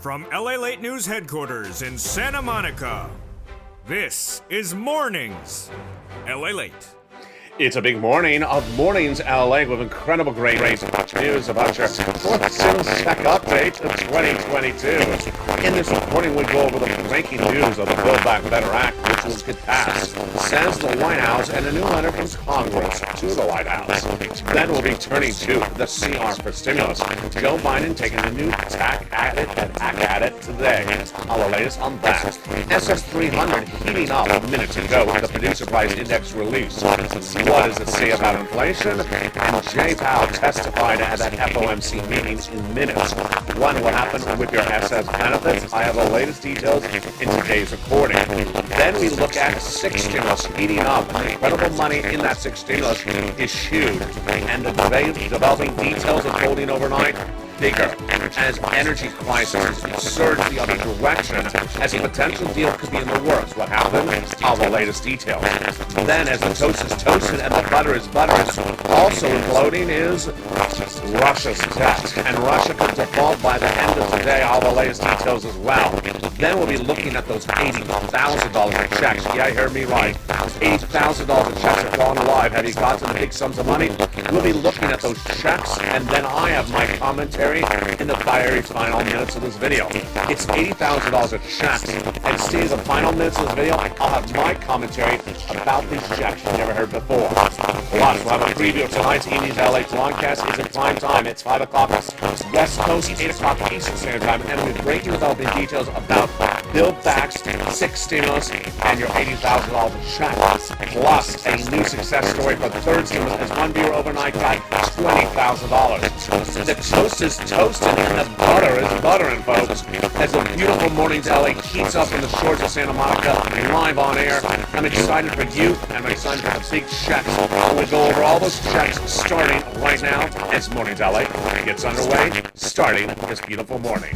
From LALATE News headquarters in Santa Monica, this is Mornings LALATE. It's a big morning of Mornings LA with incredible great news about your fourth sales check update of 2022. In this reporting, we go over the breaking news of the Build Back Better Act, which will get passed, says the White House, and a new letter from Congress to the White House. Then we'll be turning to the CR for stimulus. Joe Biden taking a new attack at it today. All the latest on that. SS300 heating up minutes ago with the producer price index release. What does it say about inflation? And Jay Powell testified at that FOMC meeting in minutes. One, what happened with your SS benefits? I have the latest details in today's recording. Then we look at six stimulus heating up. Incredible money in that six stimulus issued. And the developing details of holding overnight bigger as energy prices surge the other direction as a potential deal could be in the works. What happened? All the latest details. Then as the toast is toasted and the butter is buttered, also floating is Russia's debt. And Russia could default by the end of today. All the latest details as well. Then we'll be looking at those $80,000 checks. Yeah, you heard me right. $80,000 checks are gone live. Have you gotten big sums of money? We'll be looking at those checks, and then I have my commentary in the very final minutes of this video. It's $80,000 of checks, and see the final minutes of this video, I'll have my commentary about these checks you've never heard before. Plus, we'll have a preview of tonight's evening's LA broadcast. It's in prime time. It's 5 o'clock West Coast, 8 o'clock Eastern Standard Time, and we'll be breaking developing details about Build Back's six stimulus and your $80,000 check. Plus, a new success story for the third stimulus as one viewer overnight got $20,000. The toast is toasted and the butter is buttering, folks. As the beautiful Mornings LA heats up in the shores of Santa Monica, live on air. I'm excited for you, and I'm excited for the big checks. We'll go over all those checks starting right now as Mornings LA gets underway, starting this beautiful morning.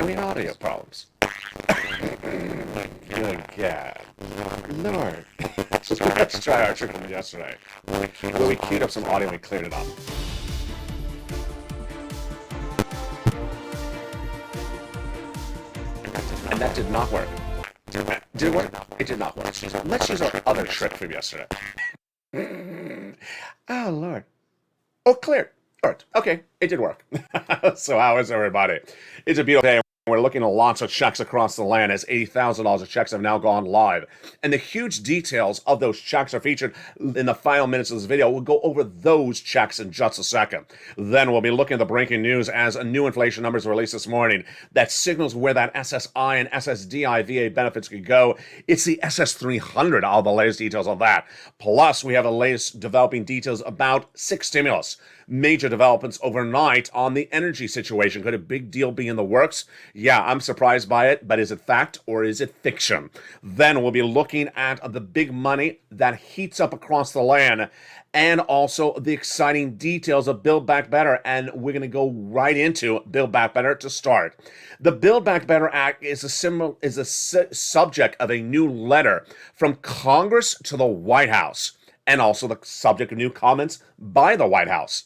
Any audio problems? Good God. Lord. Let's try our trick from yesterday. Where we queued up some audio and we cleared it up. And that did not work. Did it work? It did not work. Let's use our other trick from yesterday. Oh, Lord. Oh, cleared. All right. Okay, it did work. So how is everybody? It's a beautiful day. We're looking at lots of checks across the land as $80,000 of checks have now gone live. And the huge details of those checks are featured in the final minutes of this video. We'll go over those checks in just a second. Then we'll be looking at the breaking news as a new inflation numbers released this morning that signals where that SSI and SSDI VA benefits could go. It's the SS300, all the latest details on that. Plus, we have the latest developing details about six stimulus. Major developments overnight on the energy situation. Could a big deal be in the works? Yeah, I'm surprised by it, but is it fact or is it fiction? Then we'll be looking at the big money that heats up across the land and also the exciting details of Build Back Better, and we're going to go right into Build Back Better to start. The Build Back Better Act is a subject of a new letter from Congress to the White House, and also the subject of new comments by the White House.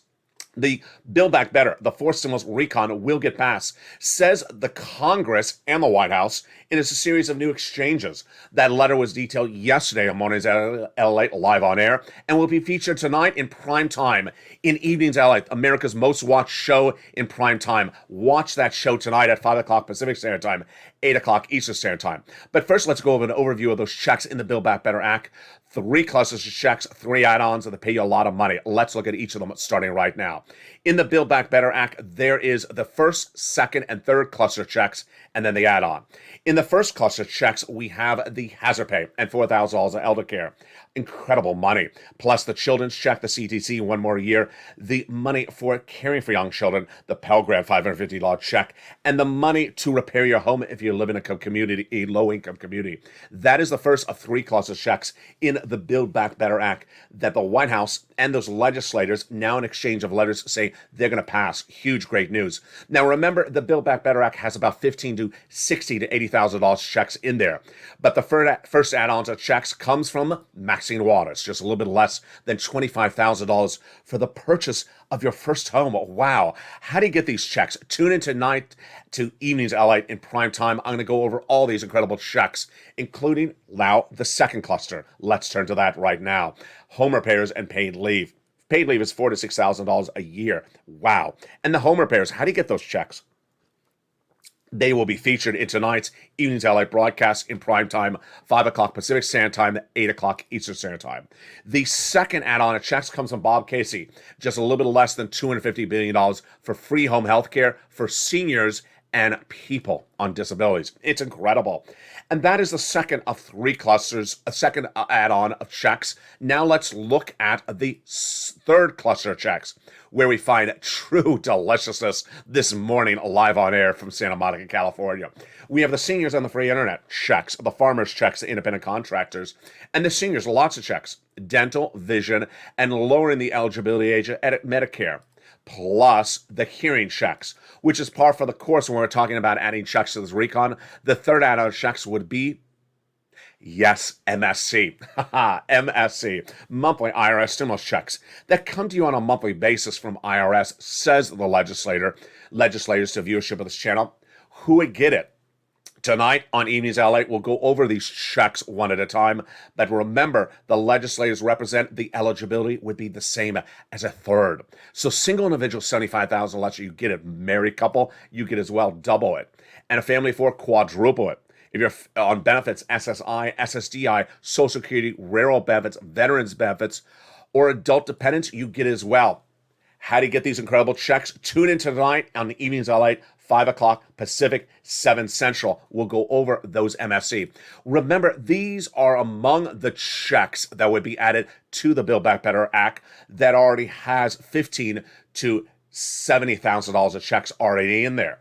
The Build Back Better, the fourth stimulus recon will get passed, says the Congress and the White House in a series of new exchanges. That letter was detailed yesterday on Mornings LA live on air and will be featured tonight in prime time in Evenings LA, America's most watched show in prime time. Watch that show tonight at 5 o'clock Pacific Standard Time, 8 o'clock Eastern Standard Time. But first, let's go over an overview of those checks in the Build Back Better Act. 3 clusters of checks, 3 add-ons that pay you a lot of money. Let's look at each of them starting right now. In the Build Back Better Act, there is the first, second, and third cluster checks and then the add-on. In the first cluster checks, we have the hazard pay and $4,000 of elder care. Incredible money. Plus the children's check, the CTC, one more year, the money for caring for young children, the Pell Grant $550 check, and the money to repair your home if you live in a community, a low-income community. That is the first of three cluster checks in the Build Back Better Act that the White House and those legislators, now in exchange of letters, say they're going to pass. Huge, great news. Now, remember, the Build Back Better Act has about $15,000 to $60,000 to $80,000 checks in there. But the first add-on to checks comes from Maxine Waters, just a little bit less than $25,000 for the purchase of your first home. Wow. How do you get these checks? Tune in tonight to Evenings LALATE in prime time. I'm going to go over all these incredible checks, including now the second cluster. Let's turn to that right now. Home repairs and paid leave. Paid leave is $4,000 to $6,000 a year. Wow. And the home repairs, how do you get those checks? They will be featured in tonight's Evenings LALATE broadcast in prime time, 5 o'clock Pacific Standard Time, 8 o'clock Eastern Standard Time. The second add-on of checks comes from Bob Casey, just a little bit less than $250 billion for free home health care for seniors and people on disabilities. It's incredible. And that is the second of three clusters, a second add-on of checks. Now let's look at the third cluster of checks, where we find true deliciousness this morning live on air from Santa Monica, California. We have the seniors on the free internet checks, the farmers checks, the independent contractors, and the seniors, lots of checks, dental, vision, and lowering the eligibility age at Medicare. Plus the hearing checks, which is par for the course when we're talking about adding checks to this recon. The third add-on checks would be, yes, MSC. MSC, monthly IRS stimulus checks that come to you on a monthly basis from IRS, says the legislators to viewership of this channel. Who would get it? Tonight on Evenings LALATE, we'll go over these checks one at a time. But remember, the legislators represent the eligibility would be the same as a third. So single individual, $75,000 less, you get it. Married couple, you get as well, double it. And a family of four, quadruple it. If you're on benefits, SSI, SSDI, Social Security, rural benefits, veterans benefits, or adult dependents, you get it as well. How do you get these incredible checks? Tune in tonight on the Evenings LALATE, 5 o'clock Pacific, 7 Central. We'll go over those MFC. Remember, these are among the checks that would be added to the Build Back Better Act that already has $15,000 to $70,000 of checks already in there.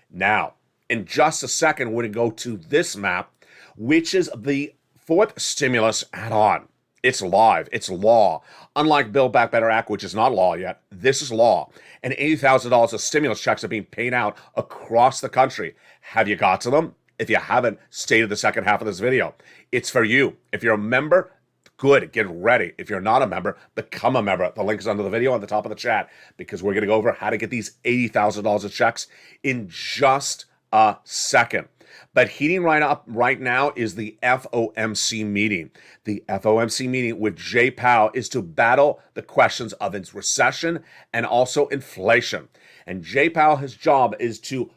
Now, in just a second, we're going to go to this map, which is the fourth stimulus add-on. It's live. It's law. Unlike Build Back Better Act, which is not law yet, this is law. And $80,000 of stimulus checks are being paid out across the country. Have you got to them? If you haven't, stay to the second half of this video. It's for you. If you're a member, good. Get ready. If you're not a member, become a member. The link is under the video on the top of the chat, because we're going to go over how to get these $80,000 of checks in just a second. But heating right now is the FOMC meeting. The FOMC meeting with Jay Powell is to battle the questions of its recession and also inflation. And Jay Powell, his job is to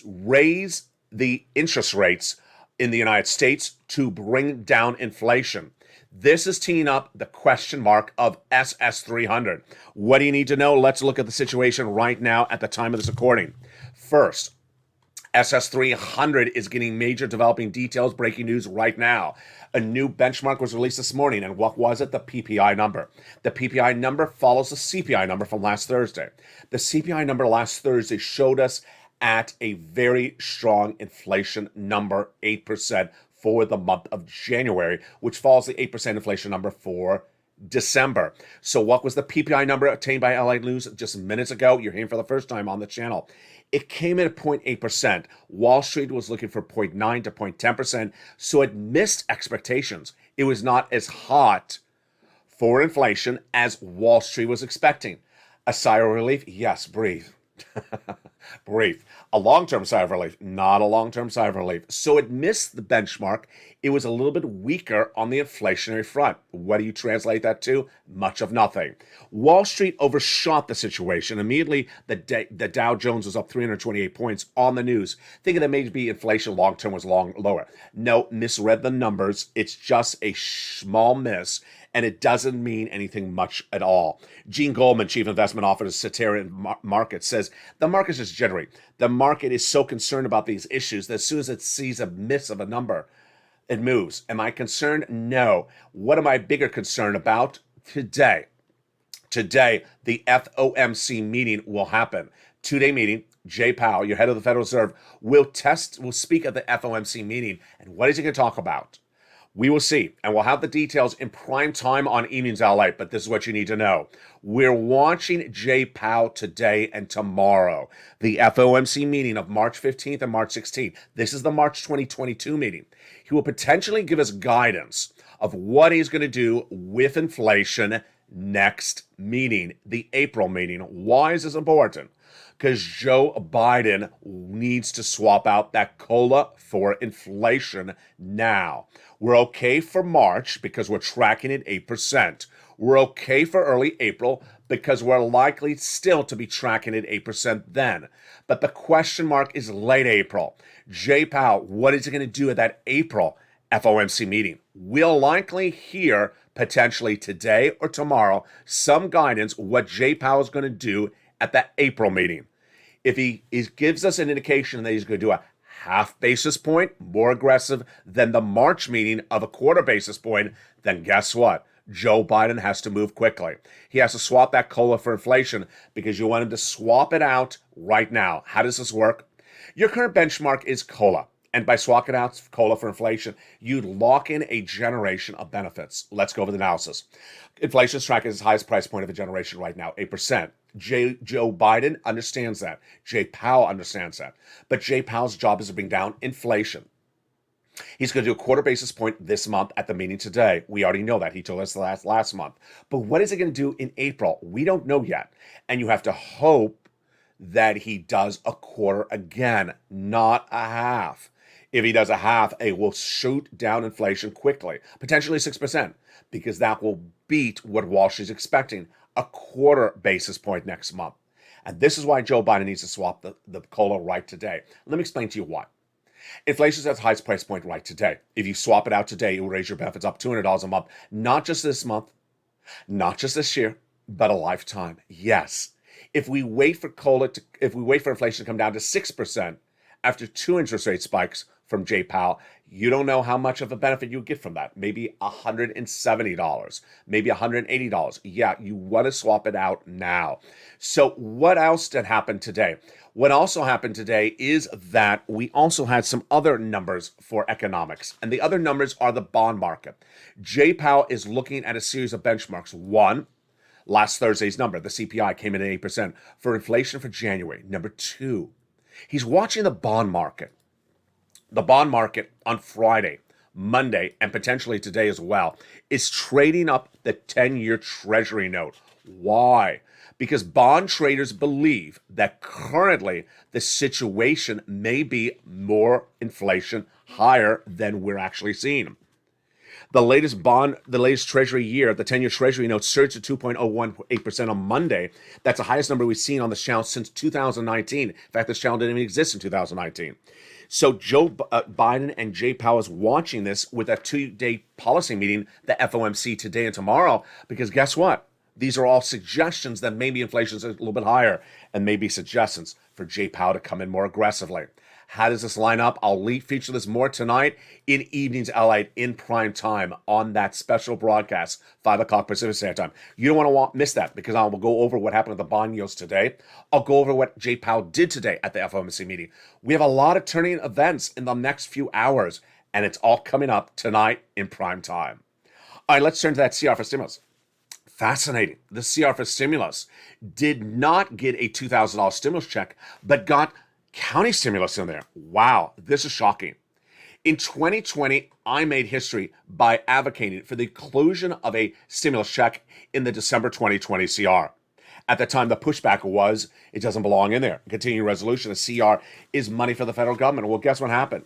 raise the interest rates in the United States to bring down inflation. This is teeing up the question mark of SS300. What do you need to know? Let's look at the situation right now at the time of this recording. First, SS300 is getting major developing details, breaking news right now. A new benchmark was released this morning, and what was it? The PPI number. The PPI number follows the CPI number from last Thursday. The CPI number last Thursday showed us at a very strong inflation number, 8% for the month of January, which follows the 8% inflation number for December. So what was the PPI number obtained by LA News just minutes ago? You're hearing for the first time on the channel. It came in at 0.8%. Wall Street was looking for 0.9 to 0.10%, so it missed expectations. It was not as hot for inflation as Wall Street was expecting. A sigh of relief? Yes, breathe. Breathe. A long-term sigh of relief, not a long-term sigh of relief. So it missed the benchmark. It was a little bit weaker on the inflationary front. What do you translate that to? Much of nothing. Wall Street overshot the situation. Immediately, the Dow Jones was up 328 points on the news, thinking that maybe inflation long-term was lower. No, misread the numbers. It's just a small miss. and it doesn't mean anything much at all. Gene Goldman, Chief Investment Officer at Cetera Markets, says the market is just jittery. The market is so concerned about these issues that as soon as it sees a miss of a number, it moves. Am I concerned? No. What am I bigger concerned about? Today, the FOMC meeting will happen. Two-day meeting. Jay Powell, your head of the Federal Reserve, will speak at the FOMC meeting. And what is he going to talk about? We will see. And we'll have the details in prime time on Evenings LA. But this is what you need to know. We're watching Jay Powell today and tomorrow. The FOMC meeting of March 15th and March 16th. This is the March 2022 meeting. He will potentially give us guidance of what he's going to do with inflation next meeting, the April meeting. Why is this important? Because Joe Biden needs to swap out that COLA for inflation now. We're okay for March because we're tracking at 8%. We're okay for early April because we're likely still to be tracking at 8% then. But the question mark is late April. Jay Powell, what is he going to do at that April FOMC meeting? We'll likely hear potentially today or tomorrow some guidance what Jay Powell is going to do at that April meeting. If he gives us an indication that he's going to do a half basis point more aggressive than the March meeting of a quarter basis point, then guess what? Joe Biden has to move quickly. He has to swap that COLA for inflation because you want him to swap it out right now. How does this work? Your current benchmark is COLA. And by swapping out COLA for inflation, you lock in a generation of benefits. Let's go over the analysis. Inflation is tracking its highest price point of a generation right now, 8%. Joe Biden understands that. Jay Powell understands that. But Jay Powell's job is to bring down inflation. He's going to do a quarter basis point this month at the meeting today. We already know that. He told us last month. But what is he going to do in April? We don't know yet. And you have to hope that he does a quarter again, not a half. If he does a half, it will shoot down inflation quickly, potentially 6%, because that will beat what Wall Street's expecting, a quarter basis point next month. And this is why Joe Biden needs to swap the COLA right today. Let me explain to you why. Inflation is at its highest price point right today. If you swap it out today, it will raise your benefits up $200 a month, not just this month, not just this year, but a lifetime. Yes. If we wait for inflation to come down to 6% after two interest rate spikes from Jay Powell, you don't know how much of a benefit you get from that. Maybe $170, maybe $180. Yeah, you want to swap it out now. So what else did happen today? What also happened today is that we also had some other numbers for economics. And the other numbers are the bond market. Jay Powell is looking at a series of benchmarks. One, last Thursday's number, the CPI came in at 8% for inflation for January. Number two, he's watching the bond market. The bond market on Friday, Monday, and potentially today as well, is trading up the 10-year Treasury note. Why? Because bond traders believe that currently the situation may be more inflation higher than we're actually seeing. The latest Treasury year, the 10-year Treasury note surged to 2.018% on Monday. That's the highest number we've seen on this channel since 2019. In fact, this channel didn't even exist in 2019. So Joe Biden and Jay Powell is watching this with a two-day policy meeting, the FOMC today and tomorrow, because guess what? These are all suggestions that maybe inflation is a little bit higher and maybe suggestions for Jay Powell to come in more aggressively. How does this line up? I'll feature this more tonight in Evenings LA in prime time on that special broadcast, 5 o'clock Pacific Standard Time. You don't want to miss that because I will go over what happened with the bond yields today. I'll go over what Jay Powell did today at the FOMC meeting. We have a lot of turning events in the next few hours, and it's all coming up tonight in prime time. All right, let's turn to that CR for stimulus. Fascinating. The CR for stimulus did not get a $2,000 stimulus check, but got county stimulus in there. Wow, this is shocking. In 2020, I made history by advocating for the inclusion of a stimulus check in the December 2020 CR. At the time, the pushback was, it doesn't belong in there. Continuing resolution, the CR is money for the federal government. Well, guess what happened?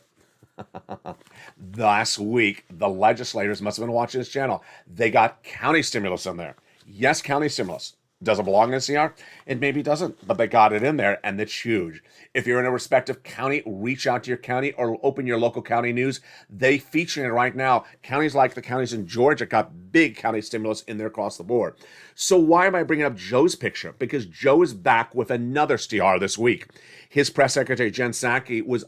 Last week, the legislators must have been watching this channel. They got county stimulus in there. Yes, county stimulus. Does it belong in a CR? It maybe doesn't, but they got it in there, and it's huge. If you're in a respective county, reach out to your county or open your local county news. They feature it right now. Counties like the counties in Georgia got big county stimulus in there across the board. So why am I bringing up Joe's picture? Because Joe is back with another CR this week. His press secretary, Jen Psaki,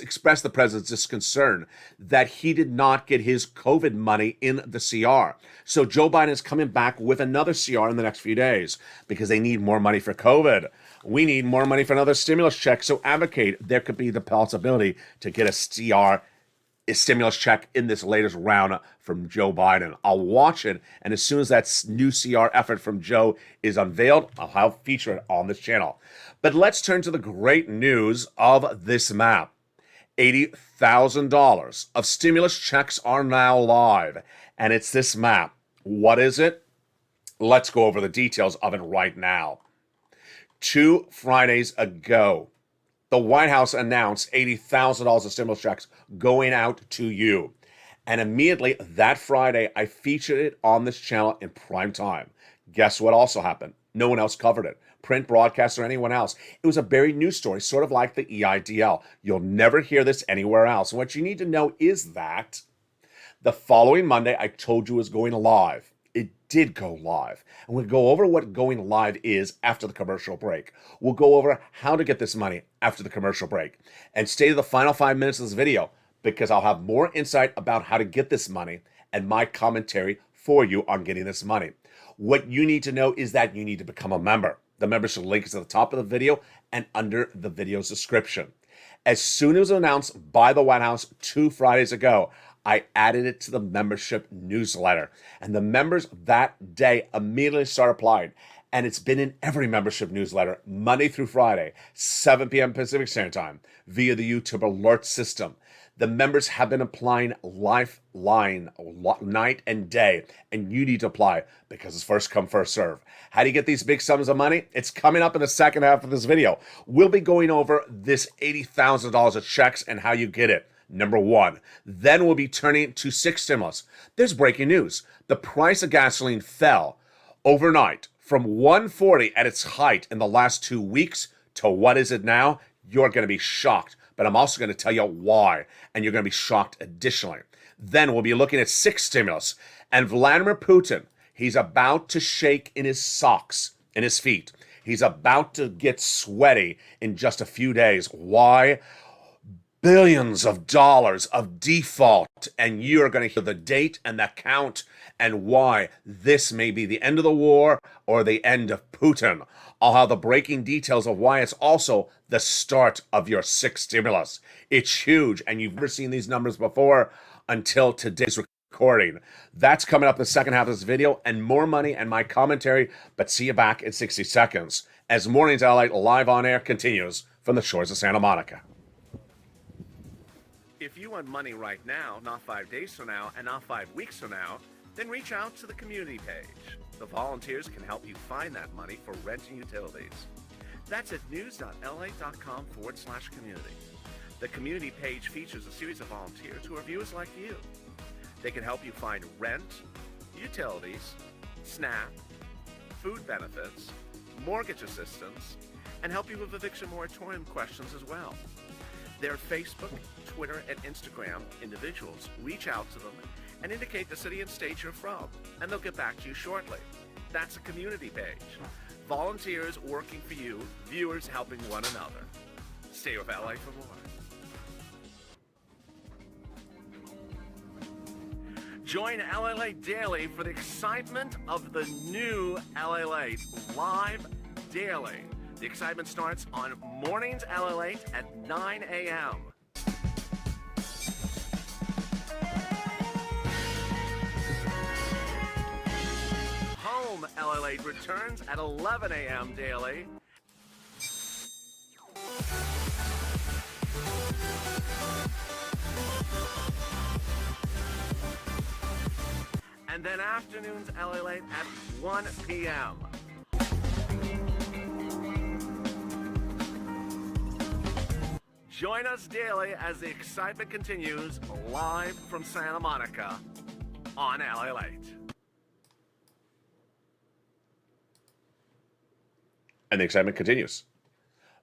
expressed the president's concern that he did not get his COVID money in the CR. So Joe Biden is coming back with another CR in the next few days because they need more money for COVID. We need more money for another stimulus check. So advocate, there could be the possibility to get a stimulus check in this latest round from Joe Biden. I'll watch it, and as soon as that new CR effort from Joe is unveiled, I'll feature it on this channel. But let's turn to the great news of this map. $80,000 of stimulus checks are now live, and it's this map. What is it? Let's go over the details of it right now. 2 Fridays ago, the White House announced $80,000 of stimulus checks going out to you. And immediately that Friday, I featured it on this channel in prime time. Guess what also happened? No one else covered it. Print, broadcast, or anyone else. It was a buried news story, sort of like the EIDL. You'll never hear this anywhere else. And what you need to know is that the following Monday, I told you it was going live. It did go live. And we'll go over what going live is after the commercial break. We'll go over how to get this money after the commercial break. And stay to the final 5 minutes of this video because I'll have more insight about how to get this money and my commentary for you on getting this money. What you need to know is that you need to become a member. The membership link is at the top of the video and under the video's description. As soon as it was announced by the White House 2 Fridays ago, I added it to the membership newsletter. And the members that day immediately started applying. And it's been in every membership newsletter, Monday through Friday, 7 p.m. Pacific Standard Time, via the YouTube alert system. The members have been applying lifeline night and day, and you need to apply because it's first come, first serve. How do you get these big sums of money? It's coming up in the second half of this video. We'll be going over this $80,000 of checks and how you get it. Number 1. Then we'll be turning to 6 stimulus. There's breaking news. The price of gasoline fell overnight from $1.40 at its height in the last 2 weeks to what is it now? You're going to be shocked. But I'm also going to tell you why, and you're going to be shocked additionally. Then we'll be looking at 6 stimulus. And Vladimir Putin, he's about to shake in his socks, in his feet. He's about to get sweaty in just a few days. Why? Billions of dollars of default, and you're going to hear the date and the count and why this may be the end of the war or the end of Putin. I'll have the breaking details of why it's also the start of your 6th stimulus. It's huge, and you've never seen these numbers before until today's recording. That's coming up in the second half of this video, and more money and my commentary, but see you back in 60 seconds as Mornings LALATE live on air continues from the shores of Santa Monica. If you want money right now, not 5 days from now, and not 5 weeks from now, then reach out to the community page. The volunteers can help you find that money for rent and utilities. That's at news.la.com/community. The community page features a series of volunteers who are viewers like you. They can help you find rent, utilities, SNAP, food benefits, mortgage assistance, and help you with eviction moratorium questions as well. Their Facebook, Twitter, and Instagram individuals reach out to them and indicate the city and state you're from, and they'll get back to you shortly. That's a community page. Volunteers working for you, viewers helping one another. Stay with LA for more. Join LALATE Daily for the excitement of the new LALATE live daily. The excitement starts on Mornings LALATE at 9 a.m. Home LALATE returns at 11 a.m. daily. And then afternoons LALATE at 1 p.m. Join us daily as the excitement continues live from Santa Monica on LALATE. And the excitement continues.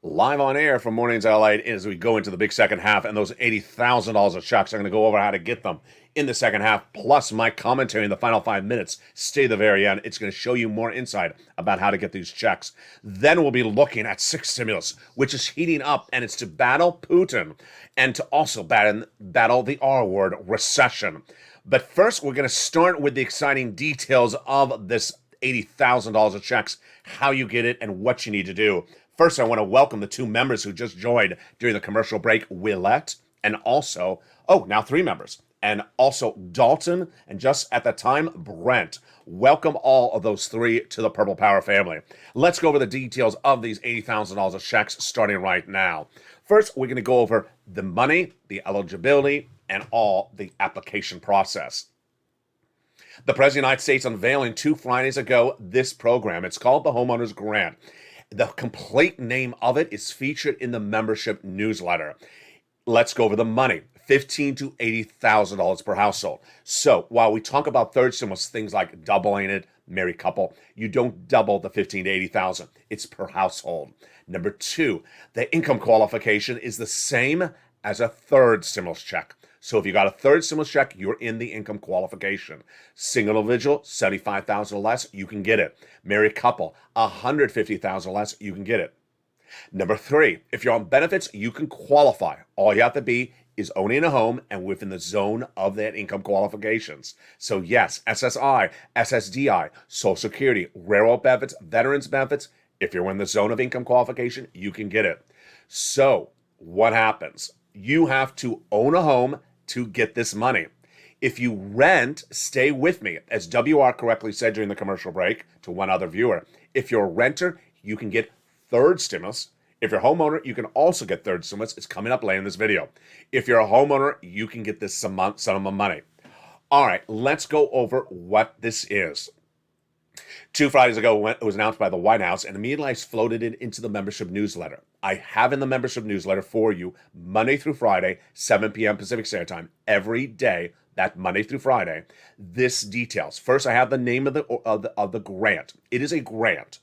Live on air from Mornings LALATE as we go into the big second half, and those $80,000 of checks. I'm going to go over how to get them in the second half, plus my commentary in the final 5 minutes. Stay to the very end. It's going to show you more insight about how to get these checks. Then we'll be looking at sixth stimulus, which is heating up, and it's to battle Putin and to also battle the R word, recession. But first, we're going to start with the exciting details of this $80,000 of checks, how you get it, and what you need to do. First, I want to welcome the 2 members who just joined during the commercial break, Willette, and also, now 3 members, and also Dalton, and just at the time, Brent. Welcome all of those 3 to the Purple Power family. Let's go over the details of these $80,000 of checks starting right now. First, we're going to go over the money, the eligibility, and all the application process. The President of the United States unveiling 2 Fridays ago this program. It's called the Homeowners Grant. The complete name of it is featured in the membership newsletter. Let's go over the money. $15,000 to $80,000 per household. So while we talk about third stimulus, things like doubling it, married couple, you don't double the $15,000 to $80,000. It's per household. Number 2, the income qualification is the same as a third stimulus check. So if you got a third stimulus check, you're in the income qualification. Single individual, $75,000 or less, you can get it. Married couple, $150,000 or less, you can get it. Number 3, if you're on benefits, you can qualify. All you have to be is owning a home and within the zone of that income qualifications. So yes, SSI, SSDI, Social Security, railroad benefits, veterans benefits, if you're in the zone of income qualification, you can get it. So what happens? You have to own a home to get this money. If you rent, stay with me. As WR correctly said during the commercial break to one other viewer, if you're a renter, you can get third stimulus. If you're a homeowner, you can also get third stimulus. It's coming up later in this video. If you're a homeowner, you can get this sum of money. All right, let's go over what this is. 2 Fridays ago, it was announced by the White House, and immediately I floated it into the membership newsletter. I have in the membership newsletter for you Monday through Friday, 7 p.m. Pacific Standard Time, every day, that Monday through Friday. This details. First, I have the name of the grant. It is a grant,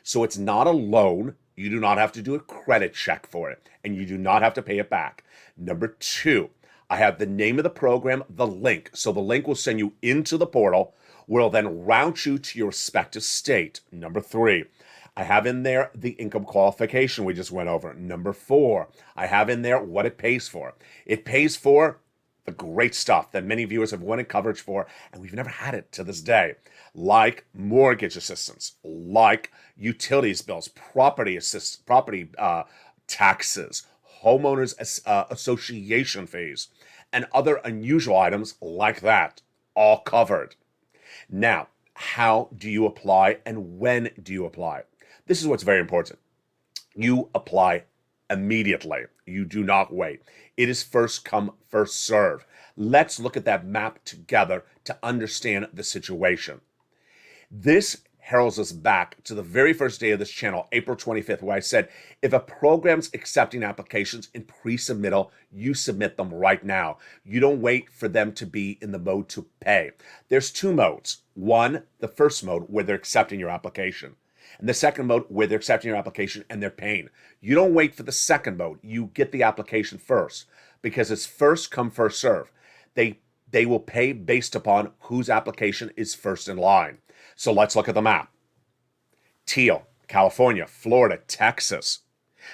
so it's not a loan. You do not have to do a credit check for it, and you do not have to pay it back. Number 2, I have the name of the program, the link. So the link will send you into the portal. Will then route you to your respective state. Number 3, I have in there the income qualification we just went over. Number 4, I have in there what it pays for. It pays for the great stuff that many viewers have wanted coverage for, and we've never had it to this day, like mortgage assistance, like utilities bills, property taxes, homeowners association fees, and other unusual items like that, all covered. Now, how do you apply and when do you apply? This is what's very important. You apply immediately. You do not wait. It is first come, first serve. Let's look at that map together to understand the situation. This heralds us back to the very first day of this channel, April 25th, where I said, if a program's accepting applications in pre-submittal, you submit them right now. You don't wait for them to be in the mode to pay. There's 2 modes. One, the first mode, where they're accepting your application. And the second mode, where they're accepting your application and they're paying. You don't wait for the second mode. You get the application first, because it's first come, first serve. They will pay based upon whose application is first in line. So let's look at the map. Teal, California, Florida, Texas.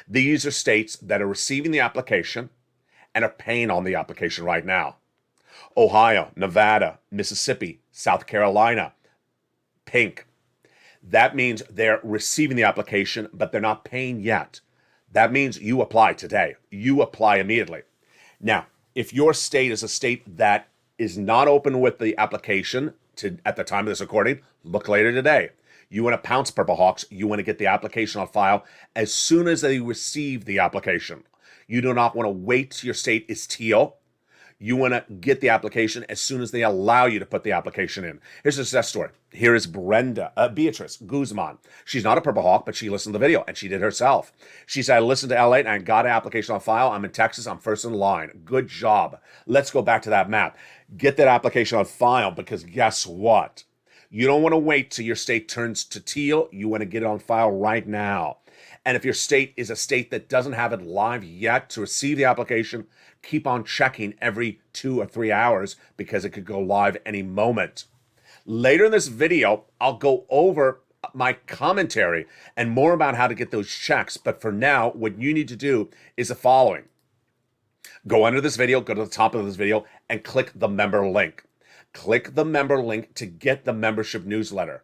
These are states that are receiving the application and are paying on the application right now. Ohio, Nevada, Mississippi, South Carolina, pink. That means they're receiving the application, but they're not paying yet. That means you apply today. You apply immediately. Now, if your state is a state that is not open with the application at the time of this recording, look later today. You want to pounce, Purple Hawks. You want to get the application on file as soon as they receive the application. You do not want to wait till your state is teal. You want to get the application as soon as they allow you to put the application in. Here's a success story. Here is Beatrice Guzman. She's not a Purple Hawk, but she listened to the video, and she did herself. She said, I listened to LA, and I got an application on file. I'm in Texas. I'm first in line. Good job. Let's go back to that map. Get that application on file, because guess what? You don't want to wait till your state turns to teal. You want to get it on file right now. And if your state is a state that doesn't have it live yet to receive the application, keep on checking every 2 or 3 hours because it could go live any moment. Later in this video, I'll go over my commentary and more about how to get those checks. But for now, what you need to do is the following. Go under this video, go to the top of this video, and click the member link. Click the member link to get the membership newsletter.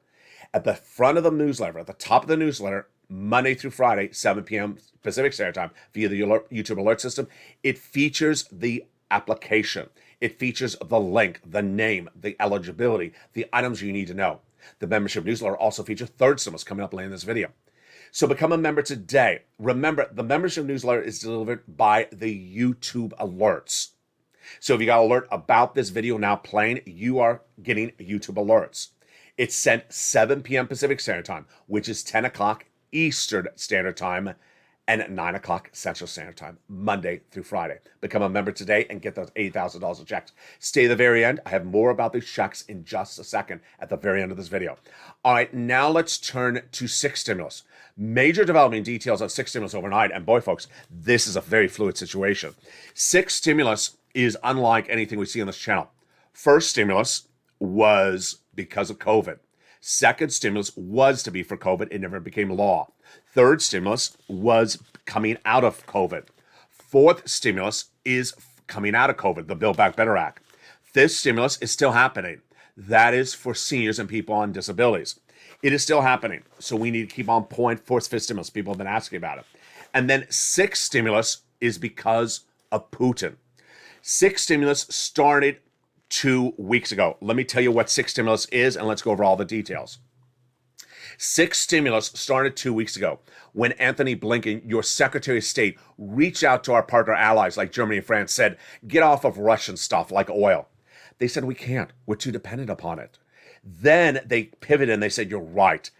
At the front of the newsletter, at the top of the newsletter, Monday through Friday, 7 p.m. Pacific Standard Time, via the YouTube alert system, it features the application. It features the link, the name, the eligibility, the items you need to know. The membership newsletter also features third stimulus coming up later in this video. So become a member today. Remember, the membership newsletter is delivered by the YouTube alerts. So if you got an alert about this video now playing, you are getting YouTube alerts. It's sent 7 p.m. Pacific Standard Time, which is 10 o'clock Eastern Standard Time, and at 9 o'clock Central Standard Time, Monday through Friday. Become a member today and get those $8,000 of checks. Stay to the very end. I have more about these checks in just a second at the very end of this video. All right, now let's turn to 6 stimulus. Major development details of 6 stimulus overnight. And boy, folks, this is a very fluid situation. 6 stimulus is unlike anything we see on this channel. First stimulus was because of COVID. Second stimulus was to be for COVID. It never became law. Third stimulus was coming out of COVID. Fourth stimulus is coming out of COVID, the Build Back Better Act. Fifth stimulus is still happening. That is for seniors and people on disabilities. It is still happening. So we need to keep on point for fifth stimulus. People have been asking about it. And then sixth stimulus is because of Putin. Sixth stimulus started 2 weeks ago. Let me tell you what sixth stimulus is, and let's go over all the details. Sixth stimulus started 2 weeks ago when Anthony Blinken, your Secretary of State, reached out to our partner allies like Germany and France, said, get off of Russian stuff like oil. They said, we can't. We're too dependent upon it. Then they pivoted and they said, you're right.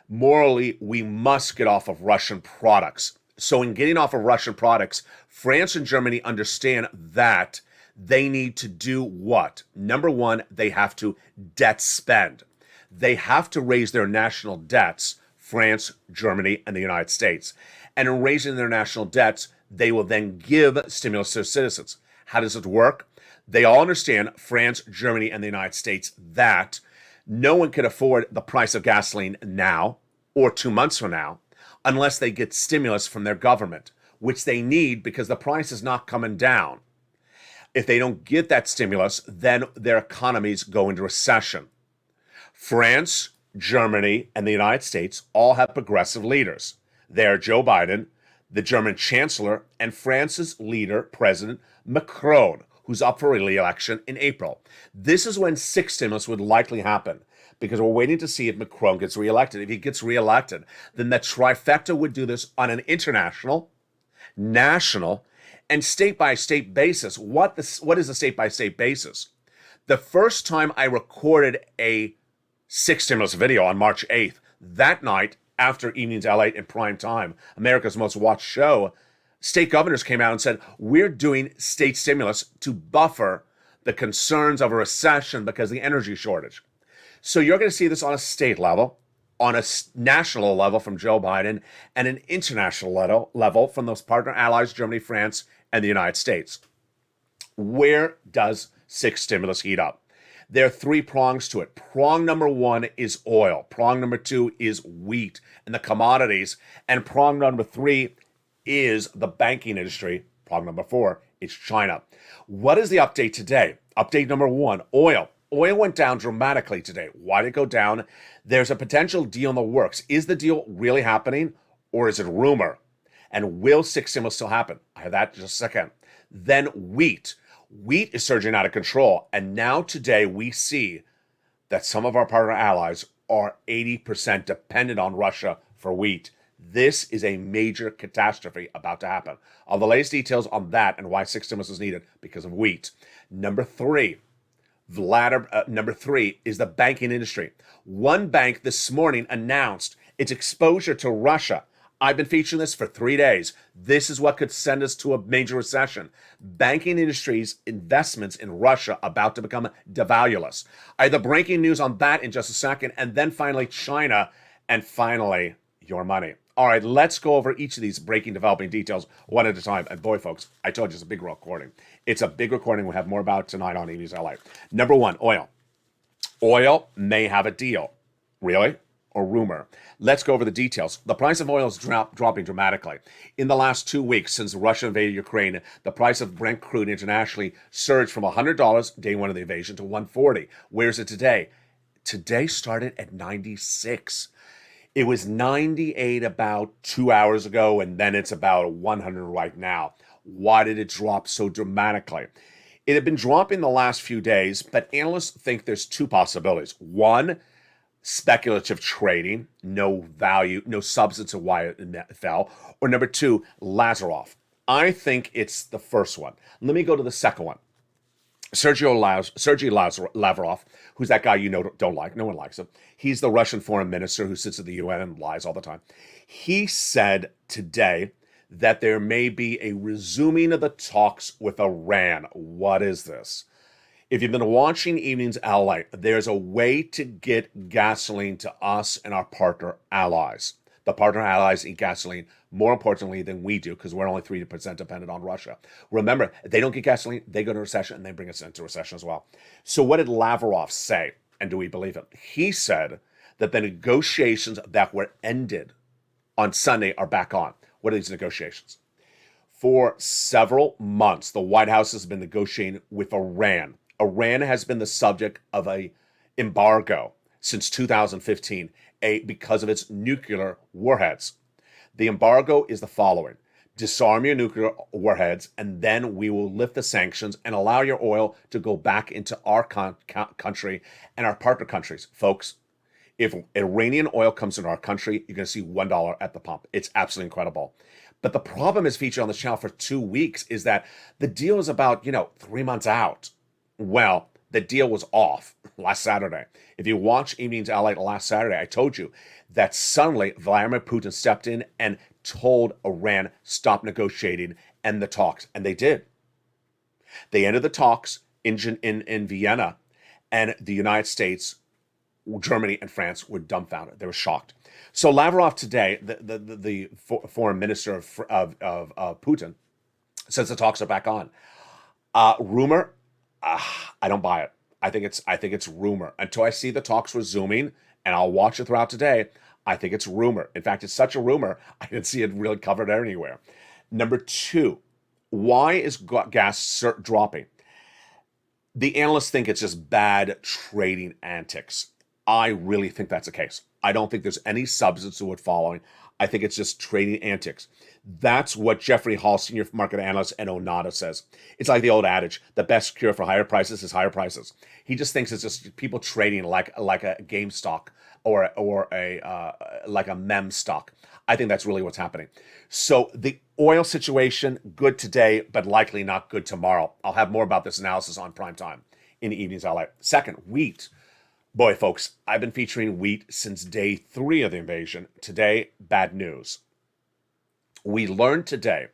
Morally, we must get off of Russian products. So in getting off of Russian products, France and Germany understand that they need to do what? Number one, they have to debt spend. They have to raise their national debts, France, Germany, and the United States. And in raising their national debts, they will then give stimulus to their citizens. How does it work? They all understand, France, Germany, and the United States, that no one can afford the price of gasoline now or 2 months from now unless they get stimulus from their government, which they need because the price is not coming down. If they don't get that stimulus, then their economies go into recession. France, Germany, and the United States all have progressive leaders. They are Joe Biden, the German Chancellor, and France's leader, President Macron, who's up for re-election in April. This is when sixth stimulus would likely happen because we're waiting to see if Macron gets reelected. If he gets reelected, then the trifecta would do this on an international, national, and state-by-state basis. What is a state-by-state basis? The first time I recorded a sixth stimulus video on March 8th, that night, after Evenings LALATE in prime time, America's most watched show, state governors came out and said, we're doing state stimulus to buffer the concerns of a recession because of the energy shortage. So you're going to see this on a state level, on a national level from Joe Biden, and an international level from those partner allies, Germany, France, and the United States. Where does sixth stimulus heat up? There are 3 prongs to it. Prong number 1 is oil. Prong number 2 is wheat and the commodities. And prong number 3 is the banking industry. Prong number 4 is China. What is the update today? Update number 1, oil. Oil went down dramatically today. Why did it go down? There's a potential deal in the works. Is the deal really happening or is it rumor? And will sixth stimulus still happen? I have that in just a second. Then wheat. Wheat is surging out of control. And now today we see that some of our partner allies are 80% dependent on Russia for wheat. This is a major catastrophe about to happen. All the latest details on that and why sixth stimulus is needed because of wheat. Number 3 is the banking industry. One bank this morning announced its exposure to Russia. I've been featuring this for 3 days. This is what could send us to a major recession. Banking industry's investments in Russia about to become devalueless. I have the breaking news on that in just a second, and then finally China, and finally your money. All right, let's go over each of these breaking, developing details one at a time. And boy, folks, I told you it's a big recording. It's a big recording. We'll have more about it tonight on EV's LA. Number one, oil. Oil may have a deal. Really? Or rumor. Let's go over the details. The price of oil is dropping dramatically. In the last 2 weeks since Russia invaded Ukraine, the price of Brent crude internationally surged from $100 day one of the invasion to $140. Where's it today? Today started at 96. It was 98 about 2 hours ago, and then it's about 100 right now. Why did it drop so dramatically? It had been dropping the last few days, but analysts think there's two possibilities. One, speculative trading, no value, no substance of why it fell. Or number two, Lazarov. I think it's the first one. Let me go to the second one. Sergei Lavrov, who's that guy you know don't like. No one likes him. He's the Russian foreign minister who sits at the UN and lies all the time. He said today that there may be a resuming of the talks with Iran. What is this? If you've been watching Evenings LA, there's a way to get gasoline to us and our partner allies. The partner allies eat gasoline more importantly than we do because we're only 3% dependent on Russia. Remember, if they don't get gasoline, they go into recession and they bring us into recession as well. So what did Lavrov say? And do we believe him? He said that the negotiations that were ended on Sunday are back on. What are these negotiations? For several months, the White House has been negotiating with Iran. Iran has been the subject of an embargo since 2015 because of its nuclear warheads. The embargo is the following. Disarm your nuclear warheads, and then we will lift the sanctions and allow your oil to go back into our country and our partner countries. Folks, if Iranian oil comes into our country, you're going to see $1 at the pump. It's absolutely incredible. But the problem is featured on the channel for 2 weeks is that the deal is about, 3 months out. Well, the deal was off last Saturday. If you watch Evenings LA last Saturday, I told you that suddenly Vladimir Putin stepped in and told Iran stop negotiating and the talks, and they did. They ended the talks in Vienna, and the United States, Germany, and France were dumbfounded. They were shocked. So Lavrov today, the foreign minister of Putin, says the talks are back on. Rumor. I don't buy it. I think it's rumor. Until I see the talks resuming, and I'll watch it throughout today, I think it's rumor. In fact, it's such a rumor, I didn't see it really covered anywhere. Number two, why is gas dropping? The analysts think it's just bad trading antics. I really think that's the case. I don't think there's any substance to it following. I think it's just trading antics. That's what Jeffrey Hall, senior market analyst at Onada, says. It's like the old adage, the best cure for higher prices is higher prices. He just thinks it's just people trading like a game stock or like a meme stock. I think that's really what's happening. So the oil situation, good today, but likely not good tomorrow. I'll have more about this analysis on prime time in the Evenings LA. Second, wheat. Boy, folks, I've been featuring wheat since day 3 of the invasion. Today, bad news. We learned today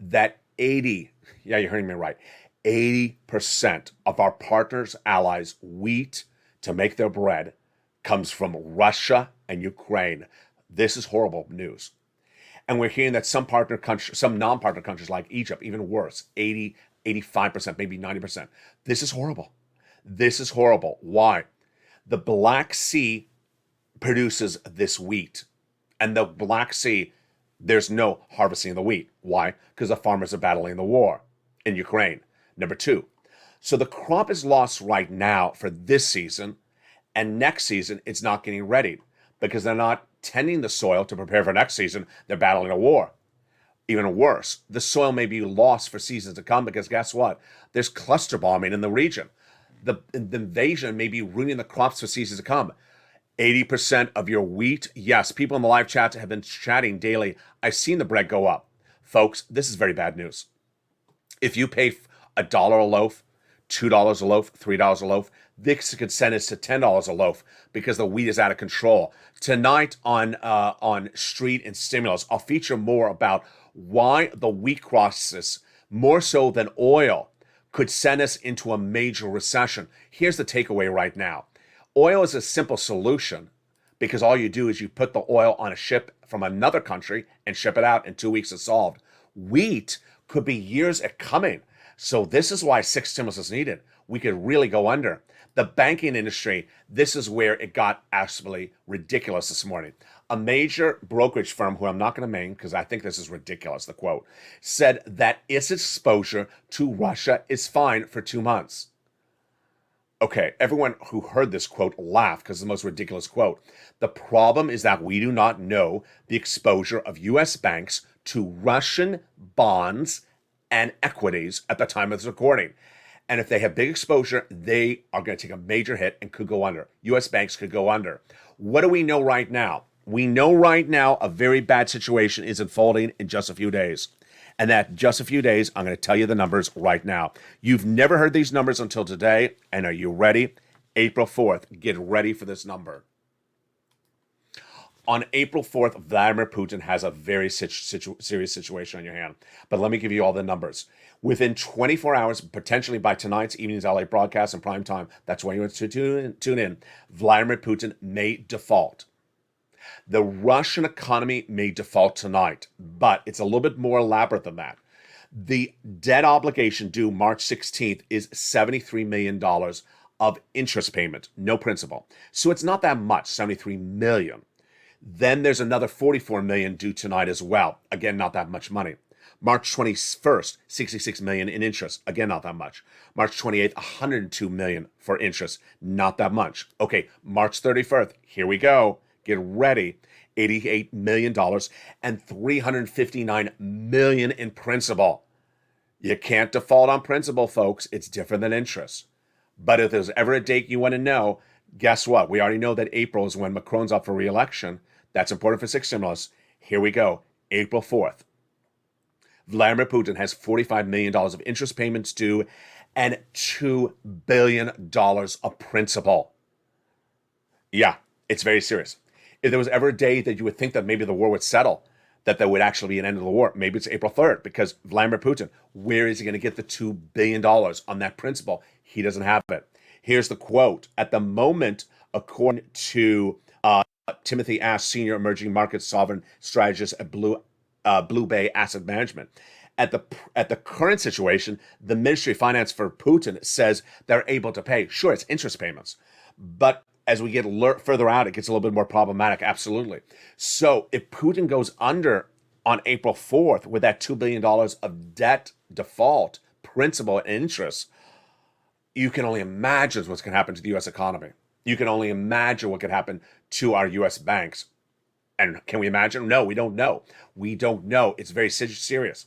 that you're hearing me right, 80% of our partners, allies, wheat to make their bread comes from Russia and Ukraine. This is horrible news. And we're hearing that some non-partner countries like Egypt, even worse, 80, 85%, maybe 90%. This is horrible. This is horrible. Why? The Black Sea produces this wheat. And the Black Sea, there's no harvesting of the wheat. Why? Because the farmers are battling the war in Ukraine. Number 2. So the crop is lost right now for this season, and next season it's not getting ready because they're not tending the soil to prepare for next season. They're battling a war. Even worse, the soil may be lost for seasons to come because guess what? There's cluster bombing in the region. The invasion may be ruining the crops for seasons to come. 80% of your wheat. Yes, people in the live chat have been chatting daily. I've seen the bread go up. Folks, this is very bad news. If you pay $1 a loaf $2 a loaf, $3 a loaf. This could send us to $10 a loaf because the wheat is out of control. Tonight on Street and Stimulus, I'll feature more about why the wheat crisis, more so than oil, could send us into a major recession. Here's the takeaway right now. Oil is a simple solution because all you do is you put the oil on a ship from another country and ship it out. In 2 weeks it's solved. Wheat could be years at coming. So this is why 6 stimulus is needed. We could really go under. The banking industry, this is where it got absolutely ridiculous this morning. A major brokerage firm, who I'm not going to name because I think this is ridiculous, the quote, said that its exposure to Russia is fine for 2 months. Okay, everyone who heard this quote laughed because it's the most ridiculous quote. The problem is that we do not know the exposure of U.S. banks to Russian bonds and equities at the time of this recording. And if they have big exposure, they are going to take a major hit and could go under. U.S. banks could go under. What do we know right now? We know right now a very bad situation is unfolding in just a few days. And that just a few days, I'm going to tell you the numbers right now. You've never heard these numbers until today. And are you ready? April 4th, get ready for this number. On April 4th, Vladimir Putin has a very serious situation on your hand. But let me give you all the numbers. Within 24 hours, potentially by tonight's evening's LA broadcast and prime time, that's when you want to tune in, Vladimir Putin may default. The Russian economy may default tonight, but it's a little bit more elaborate than that. The debt obligation due March 16th is $73 million of interest payment, no principal. So it's not that much, $73 million. Then there's another $44 million due tonight as well. Again, not that much money. March 21st, $66 million in interest. Again, not that much. March 28th, $102 million for interest. Not that much. Okay, March 31st, here we go. Get ready. $88 million and $359 million in principal. You can't default on principal, folks. It's different than interest. But if there's ever a date you want to know, guess what? We already know that April is when Macron's up for re-election. That's important for 6 stimulus. Here we go. April 4th. Vladimir Putin has $45 million of interest payments due and $2 billion of principal. Yeah, it's very serious. If there was ever a day that you would think that maybe the war would settle, that there would actually be an end of the war, maybe it's April 3rd, because Vladimir Putin, where is he going to get the $2 billion on that principal? He doesn't have it. Here's the quote. At the moment, according to Timothy Ash, Senior Emerging Market Sovereign Strategist at Blue Bay Asset Management, at the current situation, the Ministry of Finance for Putin says they're able to pay. Sure, it's interest payments, but as we get further out, it gets a little bit more problematic, absolutely. So if Putin goes under on April 4th with that $2 billion of debt default, principal, and interest, you can only imagine what's going to happen to the U.S. economy. You can only imagine what could happen to our U.S. banks. And can we imagine? No, we don't know. We don't know. It's very serious.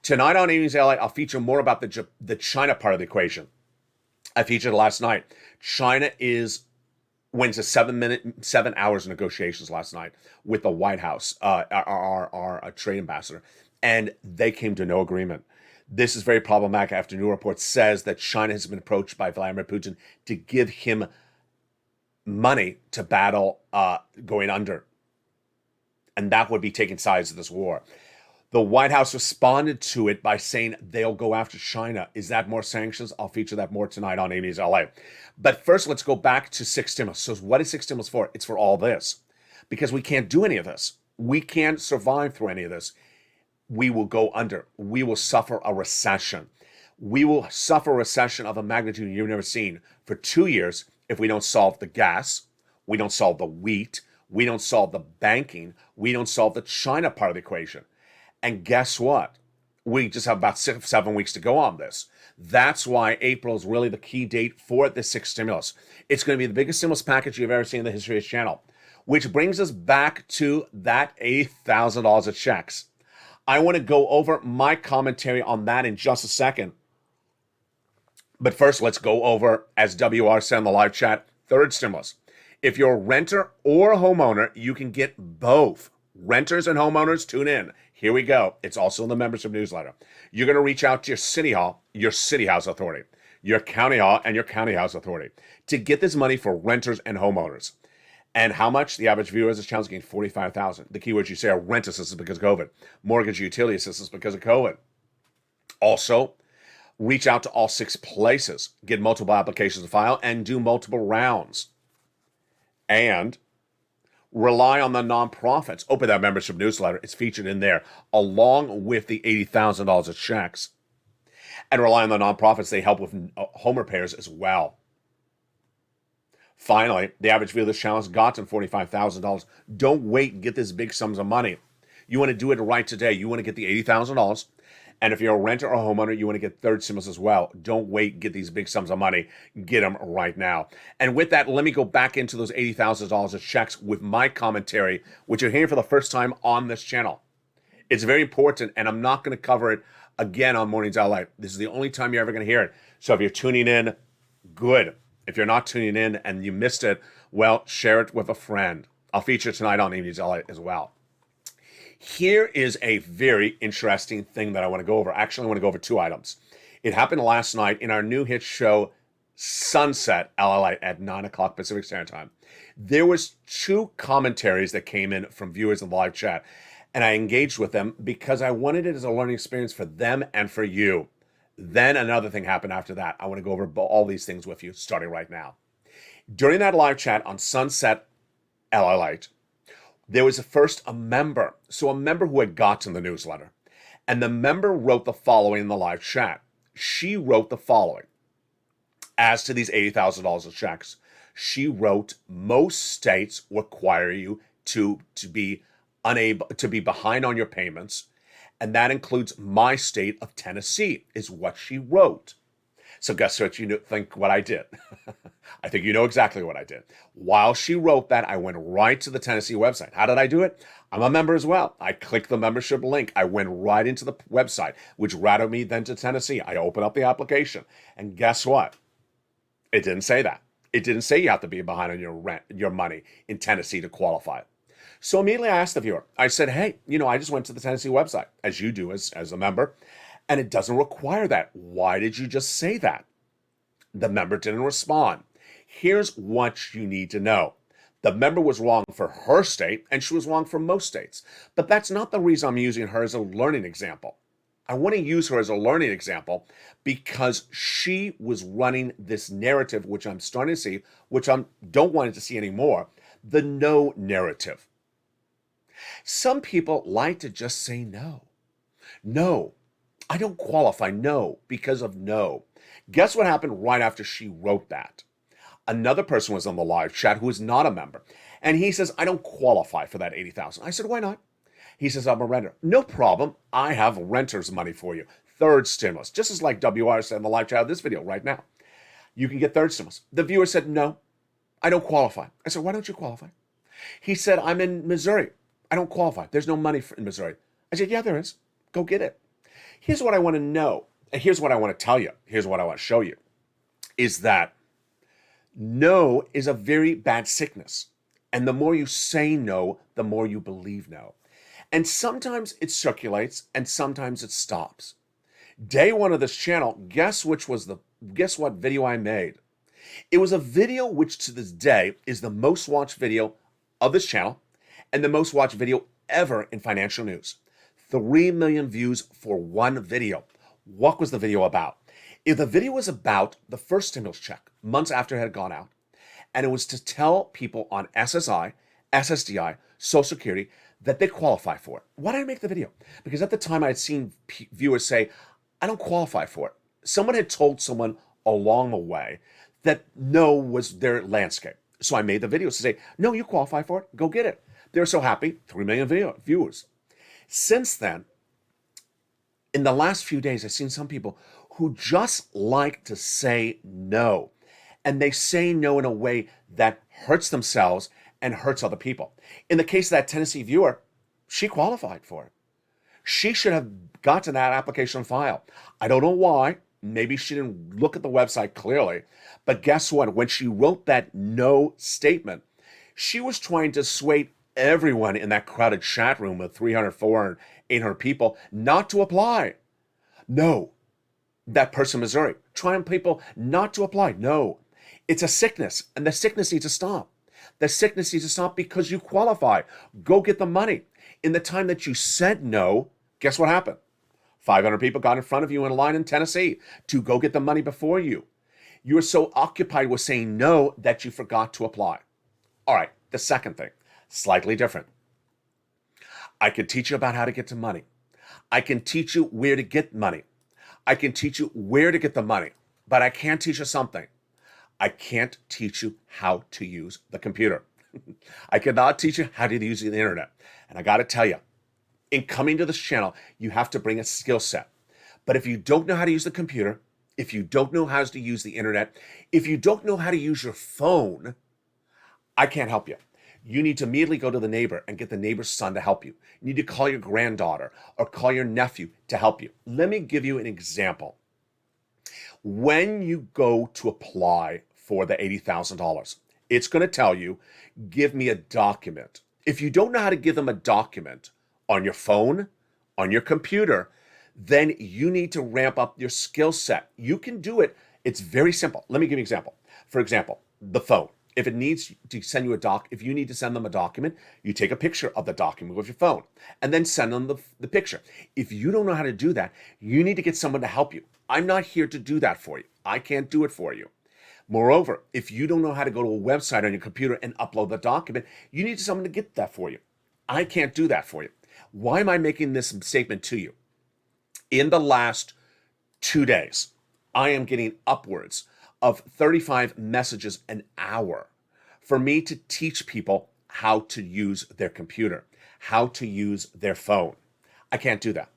Tonight on Evenings LA, I'll feature more about the China part of the equation. I featured last night. China went to 7 hours of negotiations last night with the White House, our trade ambassador, and they came to no agreement. This is very problematic after new report says that China has been approached by Vladimir Putin to give him money to battle going under. And that would be taking sides of this war. The White House responded to it by saying they'll go after China. Is that more sanctions? I'll feature that more tonight on Amy's LA. But first, let's go back to 6 stimulus. So what is 6 stimulus for? It's for all this. Because we can't do any of this. We can't survive through any of this. We will go under. We will suffer a recession. We will suffer a recession of a magnitude you've never seen for 2 years if we don't solve the gas, we don't solve the wheat, we don't solve the banking, we don't solve the China part of the equation. And guess what? We just have about 7 weeks to go on this. That's why April is really the key date for the 6 stimulus. It's going to be the biggest stimulus package you've ever seen in the history of this channel, which brings us back to that $80,000 of checks. I want to go over my commentary on that in just a second. But first, let's go over, as WR said in the live chat, 3rd stimulus. If you're a renter or a homeowner, you can get both. Renters and homeowners, tune in. Here we go. It's also in the membership newsletter. You're going to reach out to your city hall, your city house authority. your county and your county house authority to get this money for renters and homeowners. And how much? The average viewer of this channel is getting $45,000. The keywords you say are rent assistance because of COVID, mortgage utility assistance because of COVID. Also, reach out to all 6 places, get multiple applications to file, and do multiple rounds. And rely on the nonprofits. Open that membership newsletter. It's featured in there, along with the $80,000 of checks. And rely on the nonprofits. They help with home repairs as well. Finally, the average viewer of this channel has gotten $45,000. Don't wait and get this big sums of money. You want to do it right today. You want to get the $80,000. And if you're a renter or a homeowner, you want to get third stimulus as well. Don't wait, get these big sums of money. Get them right now. And with that, let me go back into those $80,000 of checks with my commentary, which you're hearing for the first time on this channel. It's very important, and I'm not going to cover it again on Mornings Out Loud. This is the only time you're ever going to hear it. So if you're tuning in, good. If you're not tuning in and you missed it, well, share it with a friend. I'll feature it tonight on Evenings Out Loud as well. Here is a very interesting thing that I want to go over. Actually, I want to go over 2 items. It happened last night in our new hit show, Sunset LALATE at 9 o'clock Pacific Standard Time. There was 2 commentaries that came in from viewers in the live chat, and I engaged with them because I wanted it as a learning experience for them and for you. Then another thing happened after that. I want to go over all these things with you starting right now. During that live chat on Sunset LALATE, there was first a member. So a member who had gotten the newsletter. And the member wrote the following in the live chat. She wrote the following. As to these $80,000 of checks, she wrote, most states require you to be behind on your payments. And that includes my state of Tennessee, is what she wrote. So guess what you think what I did? I think you know exactly what I did. While she wrote that, I went right to the Tennessee website. How did I do it? I'm a member as well. I clicked the membership link. I went right into the website, which routed me then to Tennessee. I opened up the application. And guess what? It didn't say that. It didn't say you have to be behind on your money in Tennessee to qualify. So immediately I asked the viewer, I said, hey, I just went to the Tennessee website, as you do as a member, and it doesn't require that. Why did you just say that? The member didn't respond. Here's what you need to know. The member was wrong for her state, and she was wrong for most states. But that's not the reason I'm using her as a learning example. I want to use her as a learning example because she was running this narrative, which I'm starting to see, which I don't want to see anymore, the no narrative. Some people like to just say no. No, I don't qualify. No, because of no. Guess what happened right after she wrote that? Another person was on the live chat who is not a member. And he says, I don't qualify for that $80,000. I said, why not? He says, I'm a renter. No problem. I have renter's money for you. Third stimulus. Just as like WR said in the live chat of this video right now. You can get third stimulus. The viewer said, no, I don't qualify. I said, why don't you qualify? He said, I'm in Missouri. I don't qualify. There's no money in Missouri. I said, yeah, there is. Go get it. Here's what I want to know. And here's what I want to tell you. Here's what I want to show you. Is that no is a very bad sickness. And the more you say no, the more you believe no. And sometimes it circulates and sometimes it stops. Day 1 of this channel, guess what video I made? It was a video which to this day is the most watched video of this channel and the most watched video ever in financial news. 3 million views for one video. What was the video about? The video was about the first stimulus check months after it had gone out. And it was to tell people on SSI, SSDI, Social Security that they qualify for it. Why did I make the video? Because at the time I had seen viewers say, I don't qualify for it. Someone had told someone along the way that no was their landscape. So I made the video to say, no, you qualify for it. Go get it. They're so happy. 3 million viewers. Since then, in the last few days, I've seen some people who just like to say no. And they say no in a way that hurts themselves and hurts other people. In the case of that Tennessee viewer, she qualified for it. She should have gotten that application file. I don't know why. Maybe she didn't look at the website clearly. But guess what? When she wrote that no statement, she was trying to sway everyone in that crowded chat room with 300, 400, 800 people not to apply. No, that person in Missouri, trying people not to apply. No, it's a sickness, and the sickness needs to stop. The sickness needs to stop because you qualify. Go get the money. In the time that you said no, guess what happened? 500 people got in front of you in a line in Tennessee to go get the money before you. You were so occupied with saying no that you forgot to apply. All right, the second thing, slightly different. I can teach you about how to get to money. I can teach you where to get money. I can teach you where to get the money, but I can't teach you something. I can't teach you how to use the computer. I cannot teach you how to use the internet. And I got to tell you, in coming to this channel, you have to bring a skill set. But if you don't know how to use the computer, if you don't know how to use the internet, if you don't know how to use your phone, I can't help you. You need to immediately go to the neighbor and get the neighbor's son to help you. You need to call your granddaughter or call your nephew to help you. Let me give you an example. When you go to apply for the $80,000, it's going to tell you, give me a document. If you don't know how to give them a document on your phone, on your computer, then you need to ramp up your skill set. You can do it. It's very simple. Let me give you an example. For example, the phone. If it needs to send you if you need to send them a document, you take a picture of the document with your phone and then send them the picture. If you don't know how to do that, you need to get someone to help you. I'm not here to do that for you. I can't do it for you. Moreover, if you don't know how to go to a website on your computer and upload the document, you need someone to get that for you. I can't do that for you. Why am I making this statement to you? In the last 2 days, I am getting upwards of 35 messages an hour for me to teach people how to use their computer, how to use their phone. I can't do that.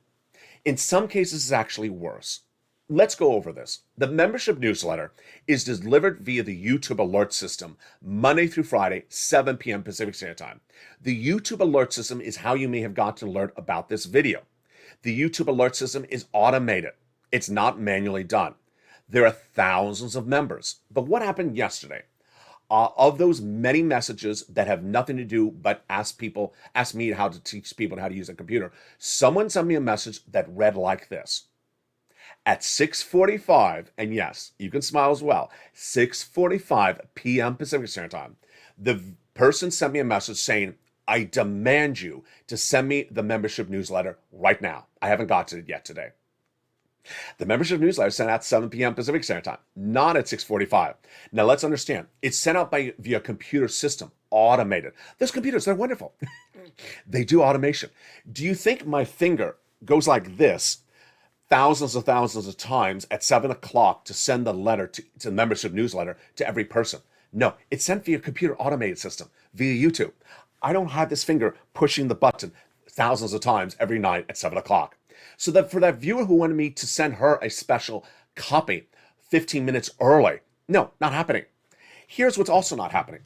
In some cases, it's actually worse. Let's go over this. The membership newsletter is delivered via the YouTube alert system Monday through Friday, 7 p.m. Pacific Standard Time. The YouTube alert system is how you may have gotten an alert about this video. The YouTube alert system is automated. It's not manually done. There are thousands of members. But what happened yesterday? Of those many messages that have nothing to do but ask me how to teach people how to use a computer, someone sent me a message that read like this. At 6:45, and yes, you can smile as well, 6:45 p.m. Pacific Standard Time, the person sent me a message saying, I demand you to send me the membership newsletter right now. I haven't got to it yet today. The membership newsletter is sent out 7 p.m. Pacific Standard Time, not at 6:45. Now let's understand, it's sent out via computer system, automated. Those computers, they're wonderful. They do automation. Do you think my finger goes like this thousands of times at 7 o'clock to send the letter to the membership newsletter to every person? No, it's sent via computer automated system, via YouTube. I don't have this finger pushing the button thousands of times every night at 7 o'clock. So that for that viewer who wanted me to send her a special copy 15 minutes early, no, not happening. Here's what's also not happening.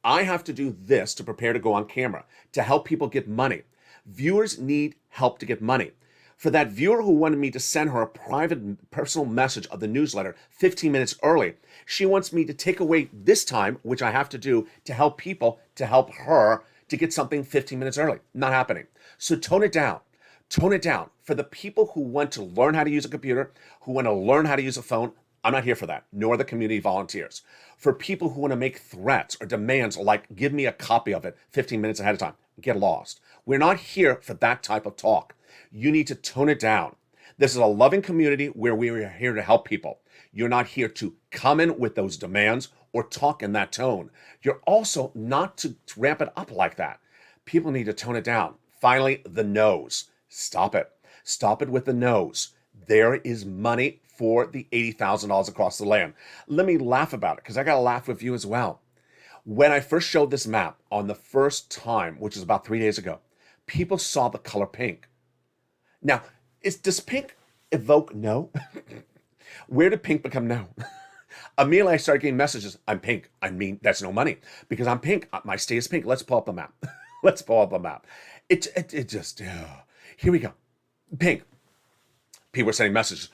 I have to do this to prepare to go on camera, to help people get money. Viewers need help to get money. For that viewer who wanted me to send her a private personal message of the newsletter 15 minutes early, she wants me to take away this time, which I have to do to help people, to help her to get something 15 minutes early. Not happening. So tone it down. Tone it down. For the people who want to learn how to use a computer, who want to learn how to use a phone, I'm not here for that, nor the community volunteers. For people who want to make threats or demands like, give me a copy of it 15 minutes ahead of time, get lost. We're not here for that type of talk. You need to tone it down. This is a loving community where we are here to help people. You're not here to come in with those demands or talk in that tone. You're also not to ramp it up like that. People need to tone it down. Finally, the no's. Stop it. Stop it with the no's. There is money for the $80,000 across the land. Let me laugh about it because I got to laugh with you as well. When I first showed this map on the first time, which is about 3 days ago, people saw the color pink. Now, does pink evoke no? Where did pink become no? Immediately I started getting messages, I'm pink. I mean, that's no money because I'm pink. My state is pink. Let's pull up the map. Let's pull up the map. It just, here we go. Pink. People are sending messages.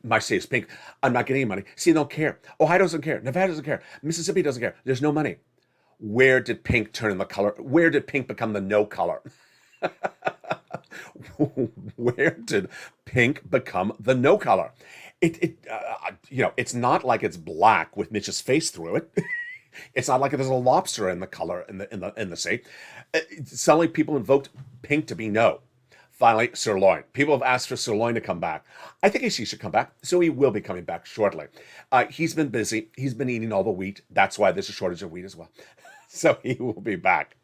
My state is pink. I'm not getting any money. See, they don't care. Ohio doesn't care. Nevada doesn't care. Mississippi doesn't care. There's no money. Where did pink turn in the color? Where did pink become the no color? Where did pink become the no color? It's not like it's black with Mitch's face through it. It's not like there's a lobster in the color in the sea. Suddenly, people invoked pink to be no. Finally, sirloin. People have asked for sirloin to come back. I think he should come back, so he will be coming back shortly. He's been busy. He's been eating all the wheat. That's why there's a shortage of wheat as well. So he will be back.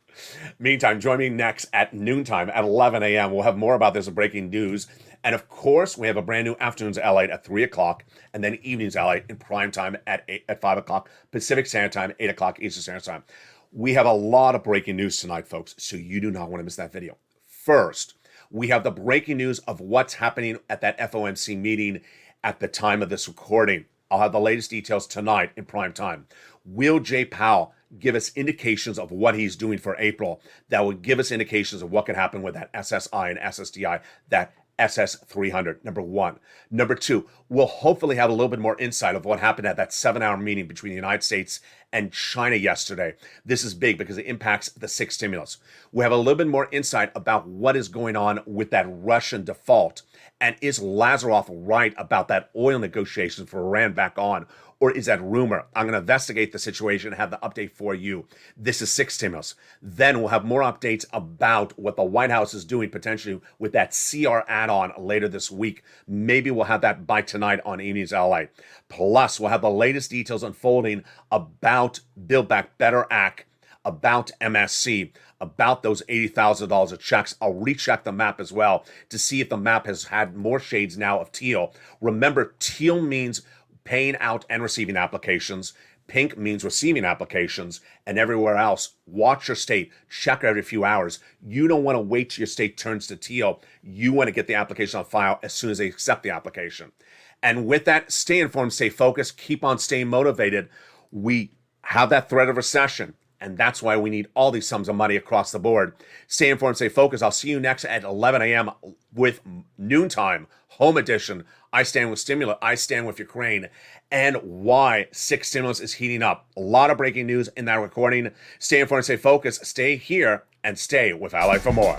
Meantime, join me next at noontime at 11 a.m. We'll have more about this breaking news. And of course, we have a brand new Afternoons LATE at 3 o'clock, and then Evenings LATE in prime time at 5 o'clock Pacific Standard Time, 8 o'clock Eastern Standard Time. We have a lot of breaking news tonight, folks, so you do not want to miss that video. First, we have the breaking news of what's happening at that FOMC meeting at the time of this recording. I'll have the latest details tonight in prime time. Will Jay Powell give us indications of what he's doing for April that will give us indications of what could happen with that SSI and SSDI, that SS300, number one. Number two, we'll hopefully have a little bit more insight of what happened at that 7-hour meeting between the United States and China yesterday. This is big because it impacts the sixth stimulus. We have a little bit more insight about what is going on with that Russian default. And is Lazaroff right about that oil negotiations for Iran back on? Or is that rumor? I'm going to investigate the situation and have the update for you. This is sixth stimulus. Then we'll have more updates about what the White House is doing potentially with that CR add-on later this week. Maybe we'll have that by tonight on Evenings LA. Plus, we'll have the latest details unfolding about Build Back Better Act, about MSC, about those $80,000 of checks. I'll recheck the map as well to see if the map has had more shades now of teal. Remember, teal means paying out and receiving applications. Pink means receiving applications. And everywhere else, watch your state. Check every few hours. You don't want to wait till your state turns to teal. You want to get the application on file as soon as they accept the application. And with that, stay informed, stay focused, keep on staying motivated. We have that threat of recession. And that's why we need all these sums of money across the board. Stay informed, stay focused. I'll see you next at 11 a.m. with Noontime, Home Edition. I stand with stimulus. I stand with Ukraine. And why sixth stimulus is heating up. A lot of breaking news in that recording. Stay informed, stay focused. Stay here and stay with Ally for more.